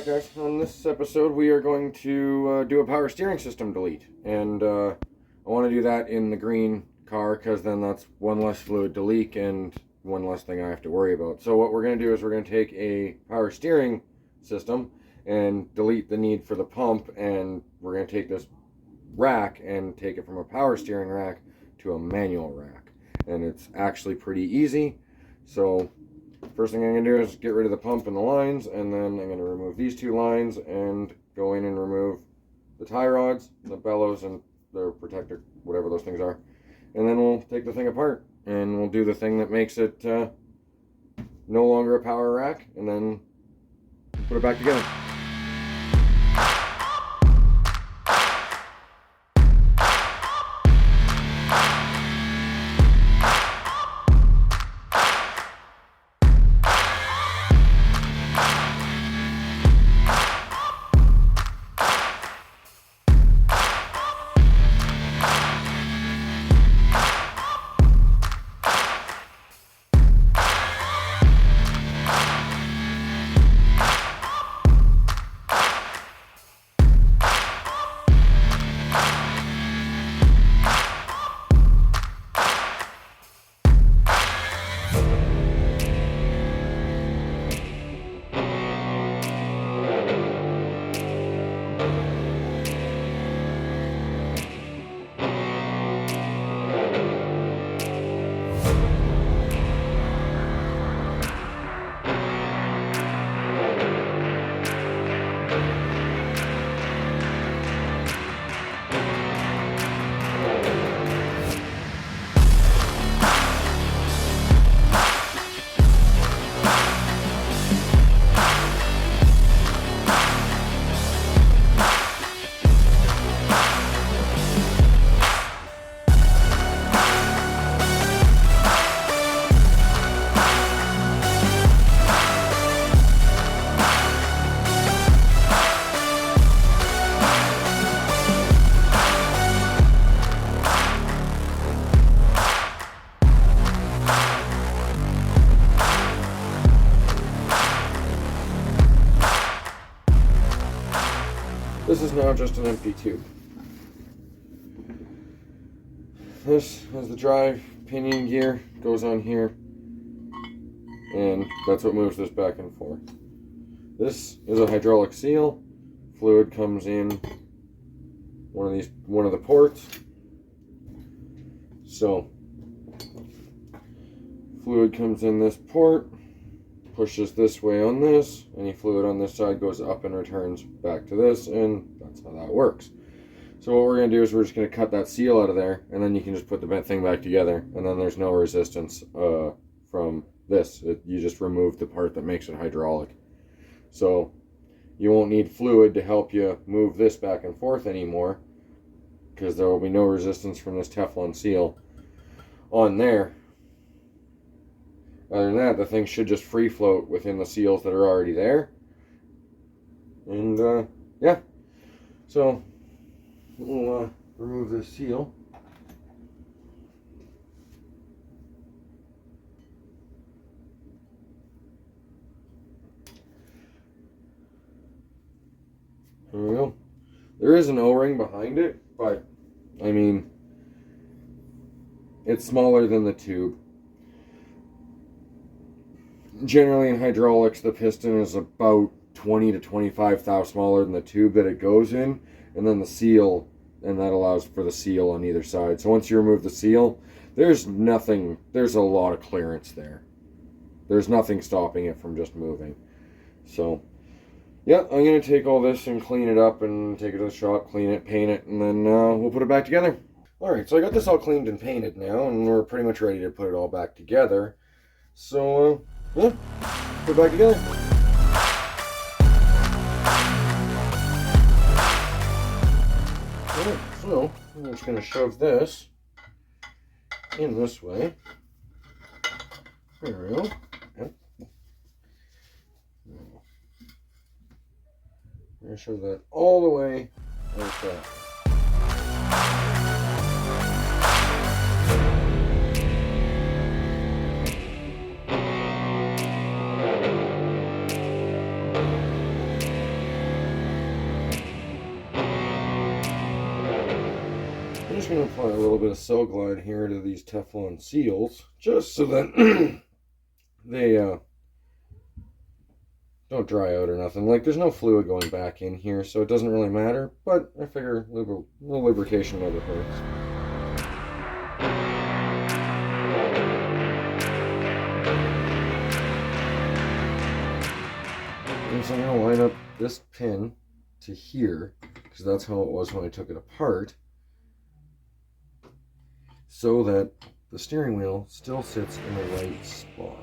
guys. On this episode we are going to do a power steering system delete, and I want to do that in the green car because then that's one less fluid to leak and one less thing I have to worry about. So what we're going to do is we're going to take a power steering system and delete the need for the pump, and we're going to take this rack and take it from a power steering rack to a manual rack, and it's actually pretty easy. So first thing I'm going to do is get rid of the pump and the lines, and then I'm going to remove these two lines and go in and remove the tie rods, the bellows, and the protector, whatever those things are. And then we'll take the thing apart and we'll do the thing that makes it no longer a power rack, and then put it back together. This is now just an empty tube. This is the drive pinion gear, goes on here, and that's what moves this back and forth. This is a hydraulic seal. Fluid comes in one of the ports. So fluid comes in this port, pushes this way on this, any fluid on this side goes up and returns back to this, and that's how that works. So what we're going to do is we're just going to cut that seal out of there, and then you can just put the thing back together, and then there's no resistance from this. You just remove the part that makes it hydraulic. So you won't need fluid to help you move this back and forth anymore, because there will be no resistance from this Teflon seal on there. Other than that, the thing should just free float within the seals that are already there. And yeah, so we'll remove this seal. There we go. There is an O-ring behind it, but I mean, it's smaller than the tube. Generally in hydraulics, the piston is about 20 to 25 thou smaller than the tube that it goes in, and then the seal, and that allows for the seal on either side. So once you remove the seal, there's a lot of clearance there. There's nothing stopping it from just moving. So yeah, I'm going to take all this and clean it up and take it to the shop, clean it, paint it, and then we'll put it back together. Alright, so I got this all cleaned and painted now, and we're pretty much ready to put it all back together. So yeah, put it back together. Alright, so I'm just going to shove this in this way. There we go. Yep. I'm going to shove that all the way like that. going to apply a little bit of cell glide here to these Teflon seals, just so that they don't dry out or nothing. Like, there's no fluid going back in here, so it doesn't really matter, but I figure a little lubrication never hurts. And so I'm going to line up this pin to here, because that's how it was when I took it apart, so that the steering wheel still sits in the right spot.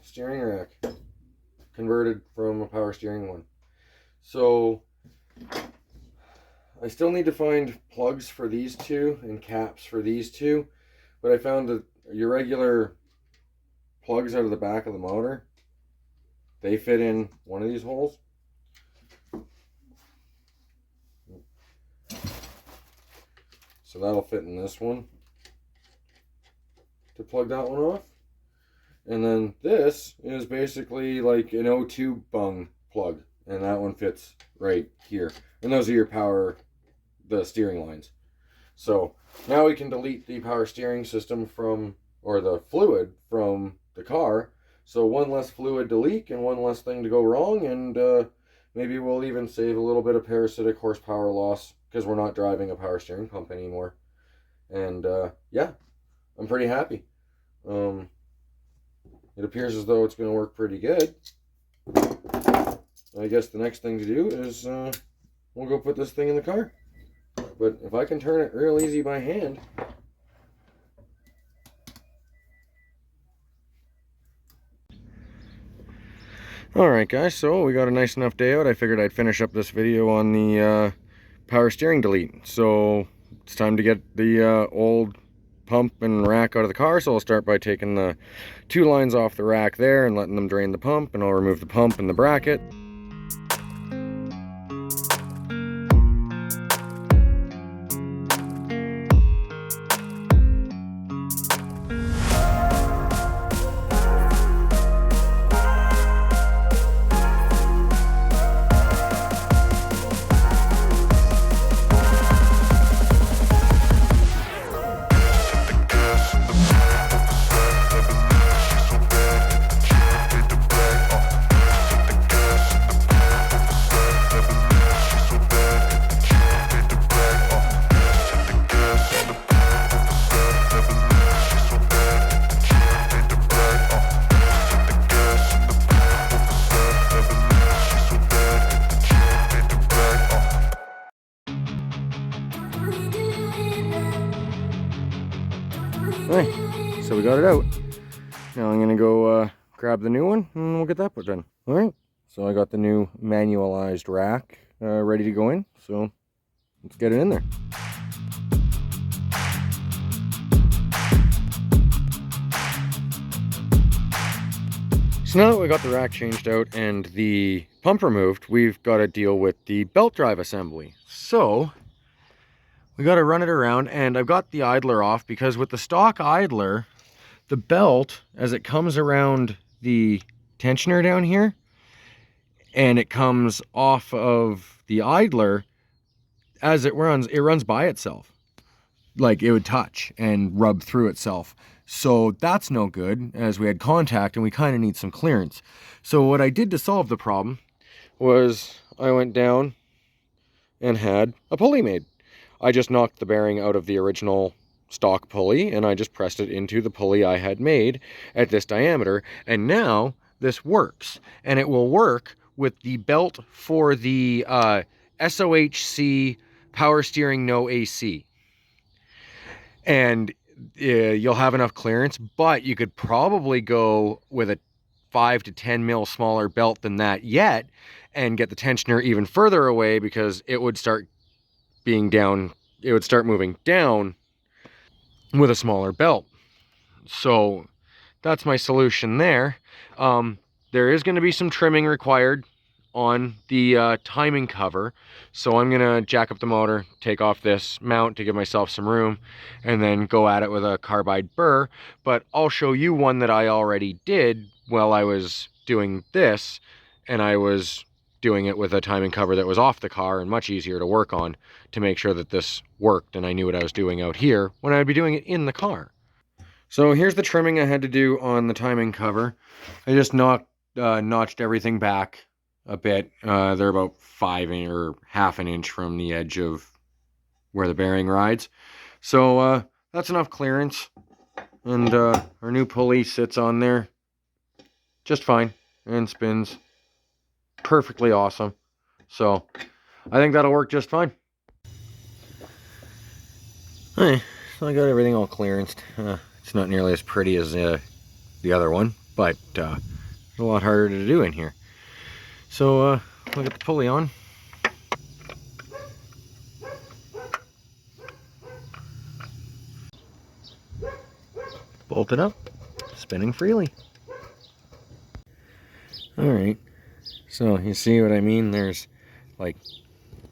Steering rack converted from a power steering one. So I still need to find plugs for these two and caps for these two, but I found that your regular plugs out of the back of the motor, they fit in one of these holes. So that'll fit in this one to plug that one off. And then this is basically like an O2 bung plug, and that one fits right here. And those are your power, the steering lines. So now we can delete the power steering system from, or the fluid from the car. So one less fluid to leak and one less thing to go wrong, and maybe we'll even save a little bit of parasitic horsepower loss because we're not driving a power steering pump anymore. And yeah, I'm pretty happy. It appears as though it's going to work pretty good. I guess the next thing to do is we'll go put this thing in the car. But if I can turn it real easy by hand. Alright guys, so we got a nice enough day out. I figured I'd finish up this video on the power steering delete. So it's time to get the old pump and rack out of the car. So I'll start by taking the two lines off the rack there and letting them drain the pump, and I'll remove the pump and the bracket. Alright, so we got it out. Now I'm gonna go grab the new one and we'll get that put done. Alright, so I got the new manualized rack ready to go in, so let's get it in there. So now that we got the rack changed out and the pump removed, we've got to deal with the belt drive assembly. So we got to run it around, and I've got the idler off because with the stock idler, the belt, as it comes around the tensioner down here, and it comes off of the idler, as it runs by itself. Like it would touch and rub through itself. So that's no good, as we had contact and we kind of need some clearance. So what I did to solve the problem was I went down and had a pulley made. I just knocked the bearing out of the original stock pulley and I just pressed it into the pulley I had made at this diameter. And now this works, and it will work with the belt for the SOHC power steering, no AC. And you'll have enough clearance, but you could probably go with a 5 to 10 mil smaller belt than that yet and get the tensioner even further away, because it would start being down, it would start moving down with a smaller belt. So that's my solution there. There is going to be some trimming required on the timing cover, so I'm gonna jack up the motor, take off this mount to give myself some room, and then go at it with a carbide burr. But I'll show you one that I already did while I was doing this, and I was doing it with a timing cover that was off the car and much easier to work on, to make sure that this worked and I knew what I was doing out here when I'd be doing it in the car. So here's the trimming I had to do on the timing cover. I just notched everything back a bit. They're about 5 or half an inch from the edge of where the bearing rides. So that's enough clearance, and our new pulley sits on there just fine and spins perfectly awesome. So I think that'll work just fine. Alright, so I got everything all clearanced. It's not nearly as pretty as the other one, but a lot harder to do in here. So I'll get the pulley on. Bolt it up, spinning freely. Alright, so you see what I mean? There's like,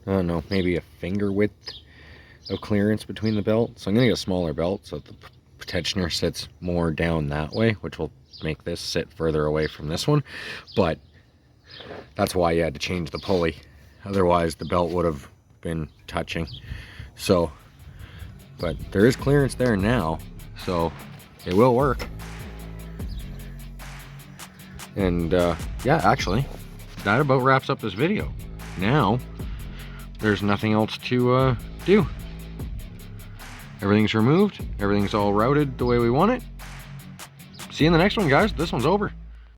I don't know, maybe a finger width of clearance between the belt. So I'm going to get a smaller belt so the tensioner sits more down that way, which will make this sit further away from this one. But that's why you had to change the pulley. Otherwise the belt would have been touching. So, but there is clearance there now, so it will work. And yeah, actually, that about wraps up this video. Now, there's nothing else to do. Everything's removed. Everything's all routed the way we want it. See you in the next one, guys. This one's over.